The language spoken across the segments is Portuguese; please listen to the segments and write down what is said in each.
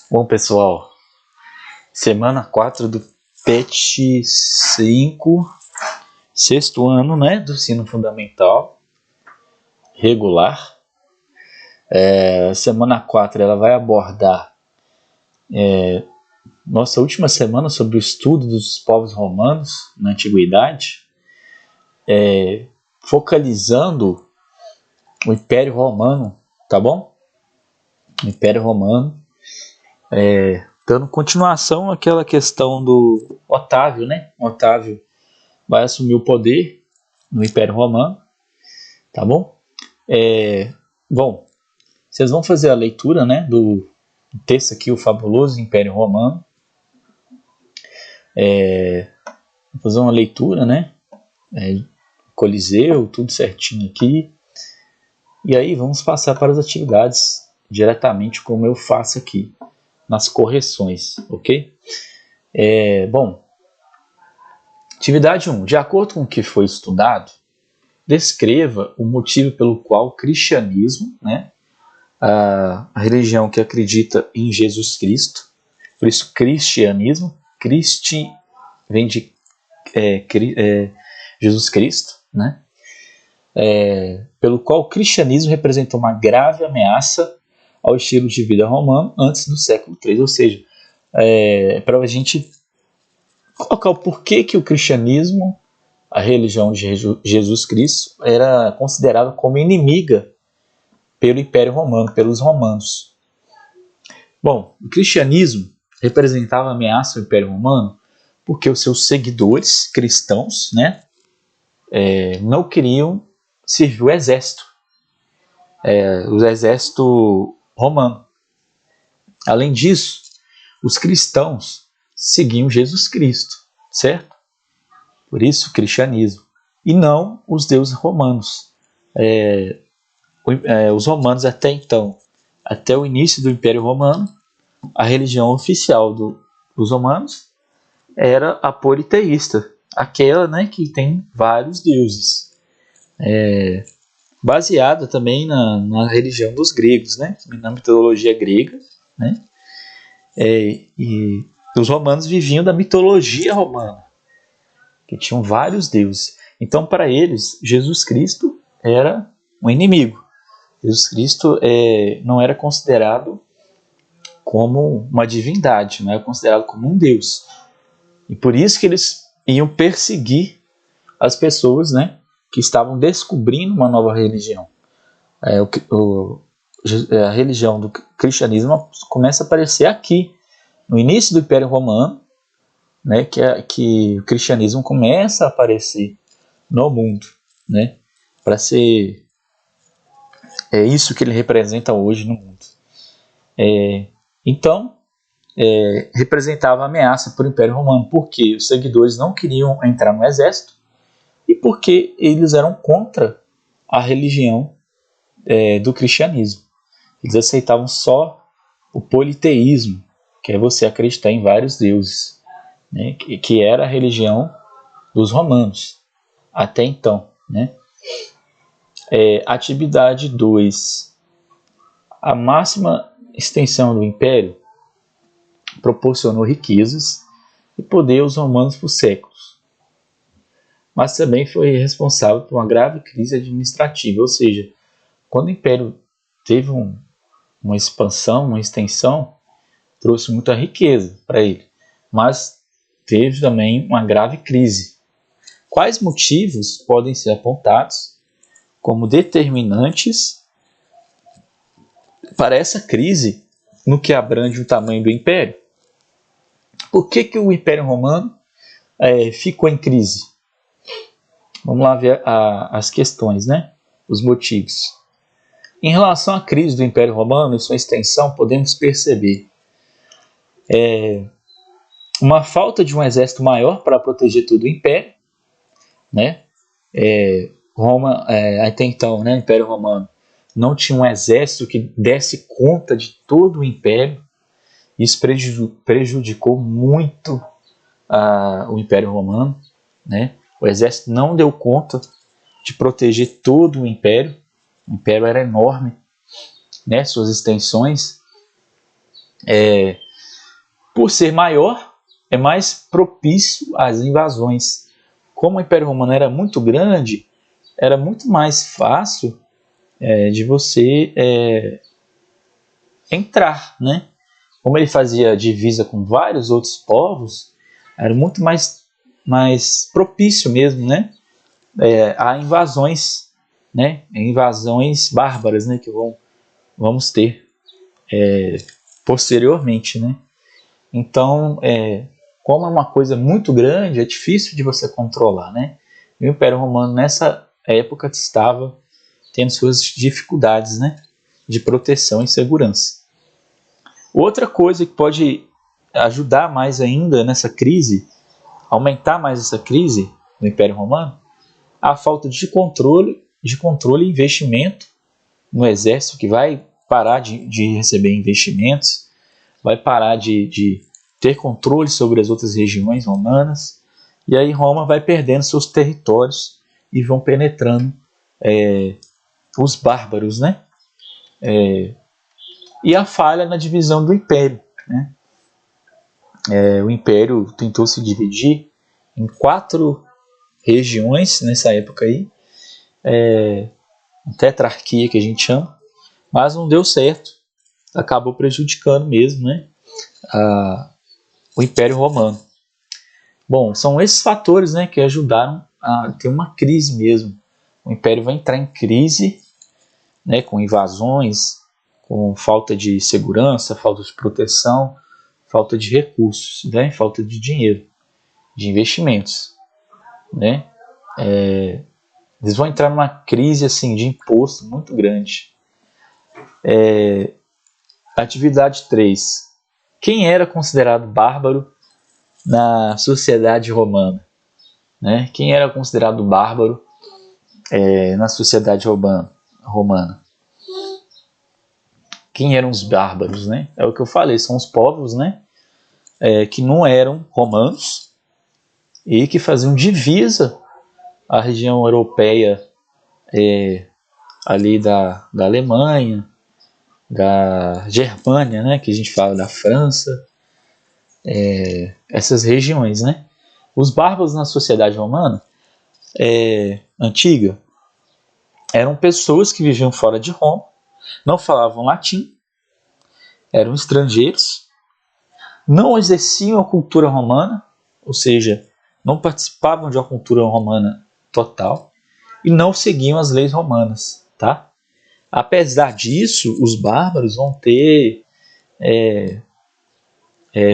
Bom, pessoal, semana 4 do PET 5, sexto ano, né, do ensino fundamental regular. Semana 4 ela vai abordar nossa última semana sobre o estudo dos povos romanos na antiguidade, focalizando o Império Romano, tá bom? O Império Romano, dando continuação àquela questão do Otávio, né? Otávio vai assumir o poder no Império Romano, tá bom? Bom, vocês vão fazer a leitura, né, do texto aqui, o fabuloso Império Romano. Vou fazer uma leitura, né, Coliseu, tudo certinho aqui. E aí vamos passar para as atividades diretamente como eu faço aqui, nas correções, ok? Bom, atividade 1. De acordo com o que foi estudado, descreva o motivo pelo qual o cristianismo, né, a religião que acredita em Jesus Cristo, por isso cristianismo, Cristi vem de Jesus Cristo, né, pelo qual o cristianismo representou uma grave ameaça ao estilo de vida romano antes do século III, ou seja, para a gente colocar o porquê que o cristianismo, a religião de Jesus Cristo, era considerada como inimiga pelo Império Romano, pelos romanos. Bom, o cristianismo representava ameaça ao Império Romano porque os seus seguidores cristãos, né, não queriam servir o exército romano. Além disso, os cristãos seguiam Jesus Cristo, certo? Por isso, o cristianismo. E não os deuses romanos. Os romanos até então, até o início do Império Romano, a religião oficial dos romanos era a politeísta, aquela, né, que tem vários deuses, baseada também na religião dos gregos, né, na mitologia grega, né, e os romanos viviam da mitologia romana, que tinham vários deuses. Então, para eles, Jesus Cristo era um inimigo. Jesus Cristo não era considerado como uma divindade, não era considerado como um deus. E por isso que eles iam perseguir as pessoas, né, que estavam descobrindo uma nova religião. A religião do cristianismo começa a aparecer aqui, no início do Império Romano, né, que o cristianismo começa a aparecer no mundo, né, para ser isso que ele representa hoje no mundo. Então, representava ameaça para o Império Romano, porque os seguidores não queriam entrar no exército e porque eles eram contra a religião do cristianismo. Eles aceitavam só o politeísmo, que é você acreditar em vários deuses, né, que era a religião dos romanos até então, né? Atividade 2. A máxima extensão do império proporcionou riquezas e poder aos romanos por séculos, mas também foi responsável por uma grave crise administrativa, ou seja, quando o império teve uma expansão, uma extensão, trouxe muita riqueza para ele, mas teve também uma grave crise. Quais motivos podem ser apontados como determinantes para essa crise no que abrange o tamanho do império? Por que o Império Romano ficou em crise? Vamos lá ver as questões, né? Os motivos. Em relação à crise do Império Romano e sua extensão, podemos perceber uma falta de um exército maior para proteger todo o Império, né? Roma, até então, né, o Império Romano, não tinha um exército que desse conta de todo o Império. Isso prejudicou muito o Império Romano, né? O exército não deu conta de proteger todo o Império. O Império era enorme, né? Suas extensões. Por ser maior, é mais propício às invasões. Como o Império Romano era muito grande, era muito mais fácil de você entrar, né? Como ele fazia divisa com vários outros povos, era muito mais propício mesmo, né? A invasões, né? Invasões bárbaras, né? Que vamos ter posteriormente, né? Então, como é uma coisa muito grande, é difícil de você controlar, né? E o Império Romano nessa época estava tendo suas dificuldades, né? De proteção e segurança. Outra coisa que pode ajudar mais ainda nessa crise, aumentar mais essa crise no Império Romano, a falta de controle e investimento no exército, que vai parar de receber investimentos, vai parar de ter controle sobre as outras regiões romanas, e aí Roma vai perdendo seus territórios e vão penetrando os bárbaros, né? E a falha na divisão do império, né? O império tentou se dividir em 4 regiões nessa época aí, tetrarquia que a gente chama, mas não deu certo, acabou prejudicando mesmo, né? O Império Romano. Bom, são esses fatores, né, que ajudaram a ter uma crise mesmo. O Império vai entrar em crise, né, com invasões, com falta de segurança, falta de proteção, falta de recursos, né, falta de dinheiro, de investimentos, né. Eles vão entrar numa crise assim de imposto muito grande. Atividade 3. Quem era considerado bárbaro na sociedade romana? Né? Quem era considerado bárbaro na sociedade romana? Quem eram os bárbaros? Né? É o que eu falei, são os povos, né? Que não eram romanos e que faziam divisa à região europeia ali da Alemanha, da Germânia, né? Que a gente fala da França, essas regiões, né? Os bárbaros na sociedade romana antiga eram pessoas que viviam fora de Roma, não falavam latim, eram estrangeiros, não exerciam a cultura romana, ou seja, não participavam de uma cultura romana total e não seguiam as leis romanas, tá? Apesar disso, os bárbaros vão ter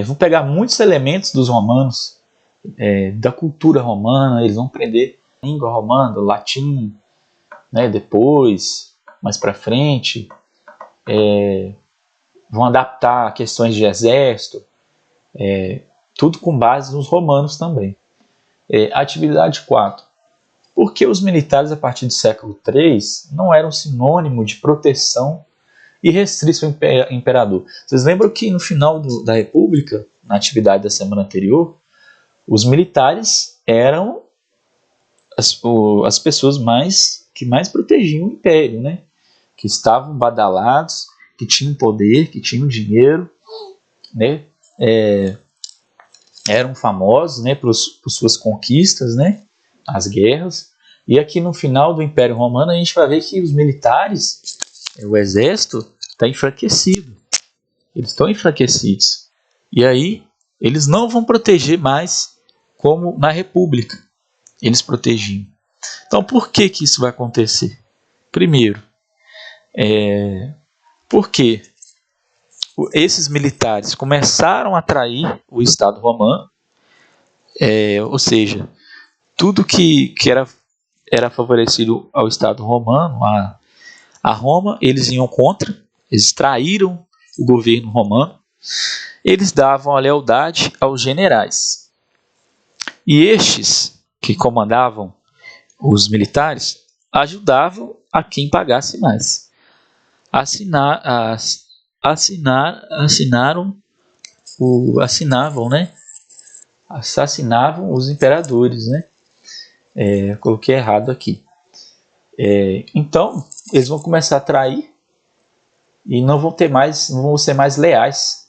vão pegar muitos elementos dos romanos, da cultura romana, eles vão aprender a língua romana, o latim, né, depois, mais para frente, vão adaptar questões de exército, tudo com base nos romanos também. Atividade 4. Por que os militares a partir do século III não eram sinônimo de proteção e restrição ao imperador? Vocês lembram que no final da República, na atividade da semana anterior, os militares eram as pessoas que mais protegiam o império, né? Que estavam badalados, que tinham poder, que tinham dinheiro, né? Eram famosos, né, por suas conquistas, né? As guerras. E aqui no final do Império Romano a gente vai ver que os militares, o exército, está enfraquecido. Eles estão enfraquecidos. E aí eles não vão proteger mais como na República eles protegiam. Então por que isso vai acontecer? Primeiro, porque esses militares começaram a trair o Estado romano, ou seja, tudo que era favorecido ao Estado romano, a Roma, eles iam contra, eles traíram o governo romano, eles davam a lealdade aos generais. E estes, que comandavam os militares, ajudavam a quem pagasse mais. Assassinavam os imperadores, né? Eu coloquei errado aqui. Então, eles vão começar a trair e não vão ser mais leais